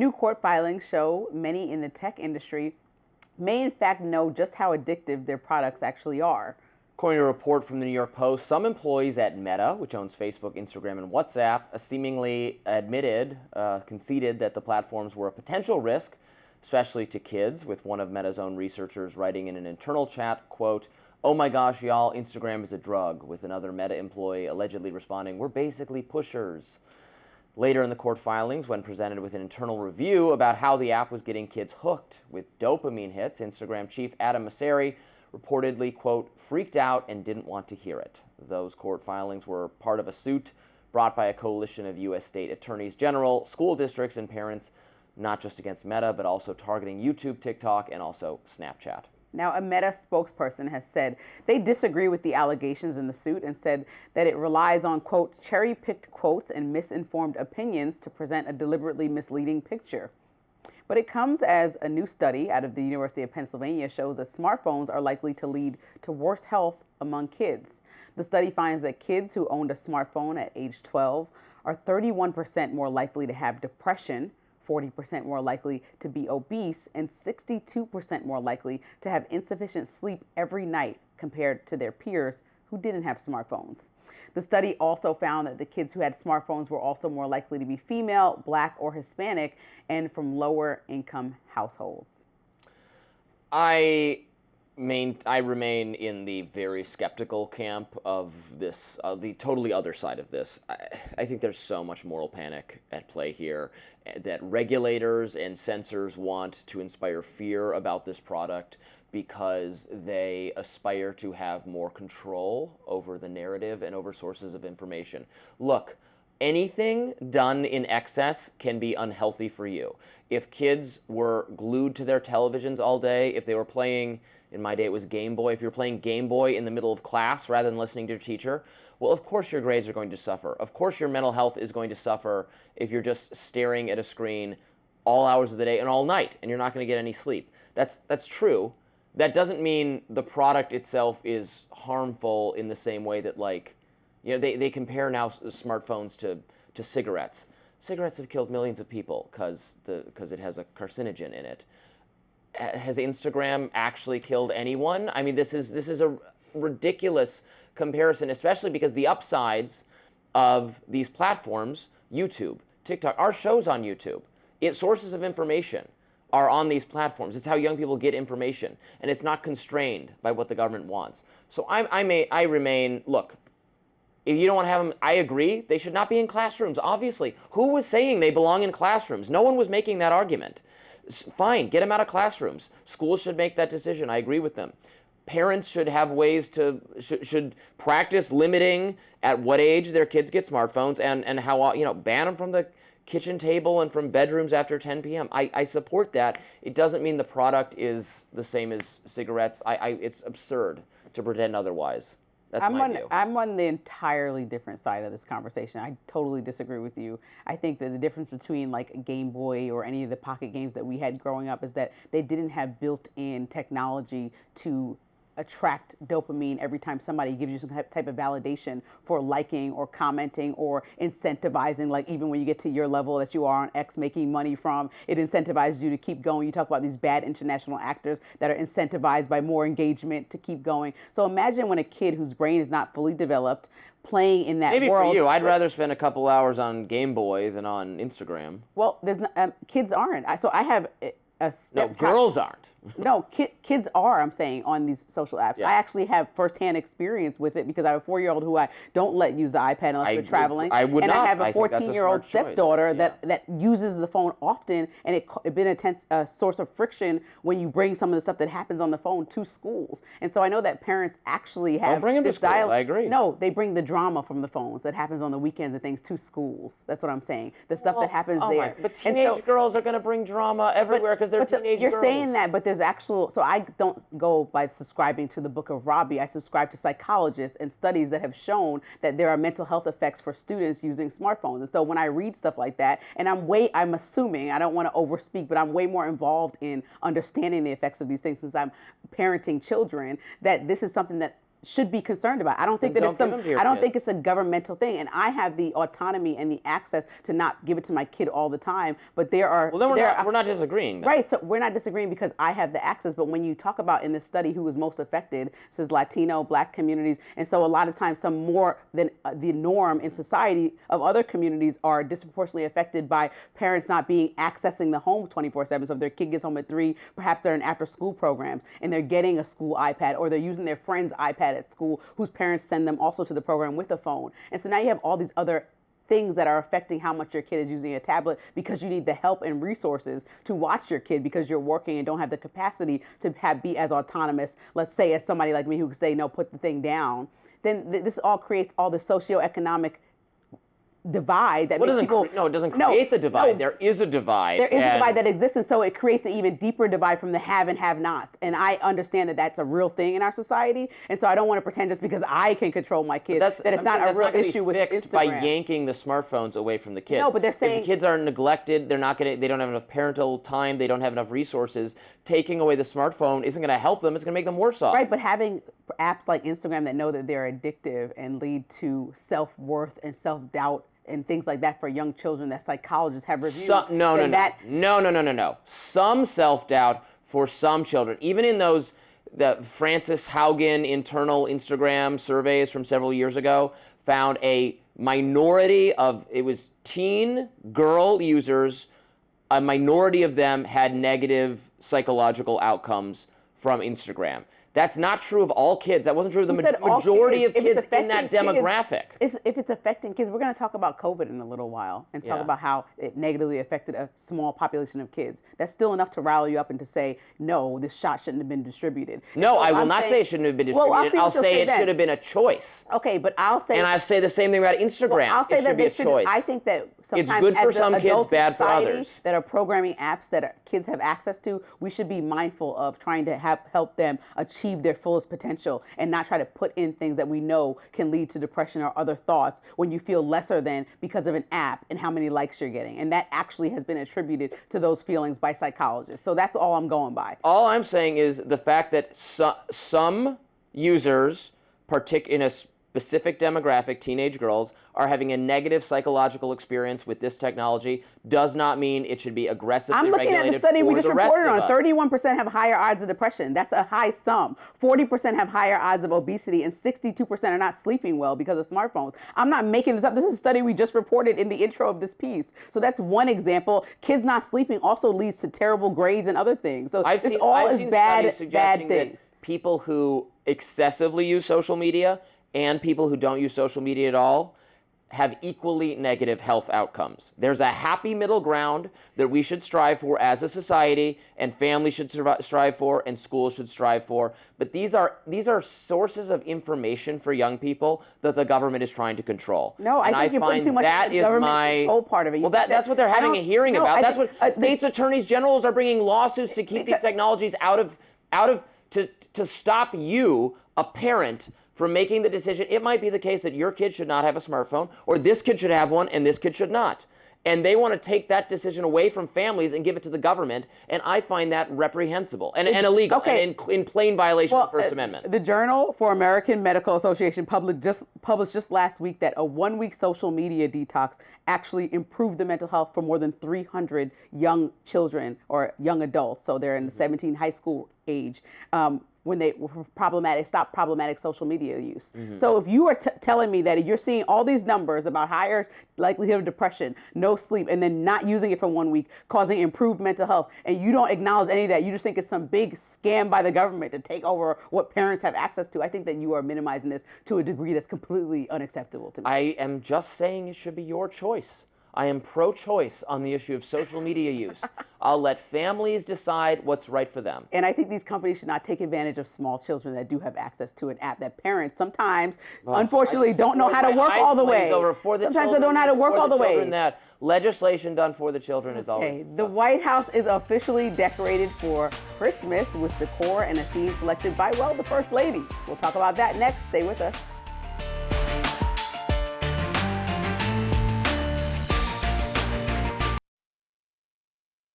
New court filings show many in the tech industry may in fact know just how addictive their products actually are. According to a report from the New York Post, some employees at Meta, which owns Facebook, Instagram, and WhatsApp, seemingly conceded that the platforms were a potential risk, especially to kids, with one of Meta's own researchers writing in an internal chat, quote, "Oh my gosh, y'all, Instagram is a drug," with another Meta employee allegedly responding, "We're basically pushers." Later in the court filings, when presented with an internal review about how the app was getting kids hooked with dopamine hits, Instagram chief Adam Mosseri reportedly, quote, "freaked out and didn't want to hear it." Those court filings were part of a suit brought by a coalition of U.S. state attorneys general, school districts, and parents, not just against Meta, but also targeting YouTube, TikTok, and also Snapchat. Now, a Meta spokesperson has said they disagree with the allegations in the suit and said that it relies on, quote, cherry-picked quotes and misinformed opinions to present a deliberately misleading picture. But it comes as a new study out of the University of Pennsylvania shows that smartphones are likely to lead to worse health among kids. The study finds that kids who owned a smartphone at age 12 are 31% more likely to have depression, 40% more likely to be obese, and 62% more likely to have insufficient sleep every night compared to their peers who didn't have smartphones. The study also found that the kids who had smartphones were also more likely to be female, Black, or Hispanic, and from lower income households. I remain in the very skeptical camp of this, the totally other side of this. I think there's so much moral panic at play here that regulators and censors want to inspire fear about this product because they aspire to have more control over the narrative and over sources of information. Look, anything done in excess can be unhealthy for you. If kids were glued to their televisions all day, if they were playing, in my day it was Game Boy, if you're playing Game Boy in the middle of class rather than listening to your teacher, well, of course your grades are going to suffer. Of course your mental health is going to suffer if you're just staring at a screen all hours of the day and all night and you're not going to get any sleep. That's true. That doesn't mean the product itself is harmful in the same way that, like, you know, they compare now smartphones to cigarettes. Cigarettes have killed millions of people because it has a carcinogen in it. Has Instagram actually killed anyone? I mean, this is a ridiculous comparison, especially because the upsides of these platforms, YouTube, TikTok, our shows on YouTube, sources of information are on these platforms. It's how young people get information, and it's not constrained by what the government wants. So I remain, look, if you don't want to have them, I agree, they should not be in classrooms, obviously. Who was saying they belong in classrooms? No one was making that argument. Fine, get them out of classrooms. Schools should make that decision. I agree with them. Parents should have ways to, should practice limiting at what age their kids get smartphones and how, you know, ban them from the kitchen table and from bedrooms after 10 p.m. I support that. It doesn't mean the product is the same as cigarettes. It's absurd to pretend otherwise. That's my view. I'm on the entirely different side of this conversation. I totally disagree with you. I think that the difference between like a Game Boy or any of the pocket games that we had growing up is that they didn't have built-in technology to attract dopamine every time somebody gives you some type of validation for liking or commenting or incentivizing, like even when you get to your level that you are on X making money from, it incentivizes you to keep going. You talk about these bad international actors that are incentivized by more engagement to keep going. So imagine when a kid whose brain is not fully developed playing in that Maybe world. Maybe for you, I'd rather spend a couple hours on Game Boy than on Instagram. Well, there's not, kids aren't. So I have no, girls aren't. No, kids are, I'm saying, on these social apps. Yeah. I actually have firsthand experience with it because I have a 4-year-old who I don't let use the iPad unless we're traveling. I would and not. I have a 14-year-old stepdaughter that uses the phone often, and it's been a source of friction when you bring some of the stuff that happens on the phone to schools. And so I know that parents actually have Don't bring them to schools, I agree. No, they bring the drama from the phones that happens on the weekends and things to schools. That's what I'm saying. The stuff that happens there. But teenage girls are going to bring drama everywhere because they're teenage girls. You're saying that, but there's actual, so I don't go by subscribing to the book of Robbie. I subscribe to psychologists and studies that have shown that there are mental health effects for students using smartphones. And so when I read stuff like that, and I'm assuming, I don't want to overspeak, but I'm way more involved in understanding the effects of these things since I'm parenting children, that this is something that should be concerned about. I don't think Then that it's don't give them to your I don't think kids. it's a governmental thing, and I have the autonomy and the access to not give it to my kid all the time. But there are Well, then we're not disagreeing. Then. Right, so we're not disagreeing because I have the access, but when you talk about in this study who was most affected, it says Latino, Black communities, and so a lot of times some more than the norm in society of other communities are disproportionately affected by parents not being accessing the home 24/7. So if their kid gets home at 3, perhaps they're in after-school programs and they're getting a school iPad, or they're using their friend's iPad at school whose parents send them also to the program with a phone. And so now you have all these other things that are affecting how much your kid is using a tablet because you need the help and resources to watch your kid because you're working and don't have the capacity to be as autonomous, let's say, as somebody like me who could say, no, put the thing down. Then this all creates all the socioeconomic divide that makes people... No, it doesn't create the divide. No. There is a divide. There is a divide that exists, and so it creates an even deeper divide from the have and have-nots. And I understand that that's a real thing in our society, and so I don't want to pretend just because I can control my kids that it's not a real issue with Instagram. By yanking the smartphones away from the kids. No, but they're saying... If the kids are neglected, they don't have enough parental time, they don't have enough resources, taking away the smartphone isn't going to help them, it's going to make them worse off. Right, but having apps like Instagram that know that they're addictive and lead to self-worth and self-doubt and things like that for young children that psychologists have reviewed. No. Some self-doubt for some children, even in those the Frances Haugen internal Instagram surveys from several years ago, found a minority of, it was teen girl users, a minority of them had negative psychological outcomes from Instagram. That's not true of all kids. That wasn't true of the majority of kids in that demographic. If it's affecting kids, we're going to talk about COVID in a little while and talk about how it negatively affected a small population of kids. That's still enough to rile you up and to say, no, this shot shouldn't have been distributed. No, I will not say it shouldn't have been distributed. I'll say it should have been a choice. Okay, but I'll say... And I say the same thing about Instagram. I'll say it should be a choice. I think that sometimes it's good for some kids, bad for society others. That are programming apps that kids have access to, we should be mindful of trying to help them achieve their fullest potential and not try to put in things that we know can lead to depression or other thoughts when you feel lesser than because of an app and how many likes you're getting. And that actually has been attributed to those feelings by psychologists. So that's all I'm going by. All I'm saying is the fact that some users, in a specific demographic, teenage girls, are having a negative psychological experience with this technology does not mean it should be aggressively regulated. I'm looking at the study we just reported on. Us. 31% have higher odds of depression. That's a high sum. 40% have higher odds of obesity, and 62% are not sleeping well because of smartphones. I'm not making this up. This is a study we just reported in the intro of this piece. So that's one example. Kids not sleeping also leads to terrible grades and other things. So I've this seen all is bad things. That people who excessively use social media and people who don't use social media at all have equally negative health outcomes. There's a happy middle ground that we should strive for as a society, and families should strive for, and schools should strive for. But these are sources of information for young people that the government is trying to control. No, I think you're putting too much in the government control part of it. Well, that's what they're having a hearing about. That's what states attorneys generals are bringing lawsuits to keep these technologies out of to stop you, a parent, from making the decision. It might be the case that your kid should not have a smartphone, or this kid should have one and this kid should not. And they want to take that decision away from families and give it to the government, and I find that reprehensible and illegal, and in plain violation of the First Amendment. The Journal for American Medical Association published just last week that a 1-week social media detox actually improved the mental health for more than 300 young children or young adults. So they're in the 17 high school age. When they were stopped problematic social media use. Mm-hmm. So if you are telling me that you're seeing all these numbers about higher likelihood of depression, no sleep, and then not using it for 1 week, causing improved mental health, and you don't acknowledge any of that, you just think it's some big scam by the government to take over what parents have access to, I think that you are minimizing this to a degree that's completely unacceptable to me. I am just saying it should be your choice. I am pro-choice on the issue of social media use. I'll let families decide what's right for them. And I think these companies should not take advantage of small children that do have access to an app that parents sometimes, unfortunately, don't know how to work all the way. Sometimes they don't know how to work all the way. That legislation done for the children is always suspect. The White House is officially decorated for Christmas with decor and a theme selected by, well, the First Lady. We'll talk about that next. Stay with us.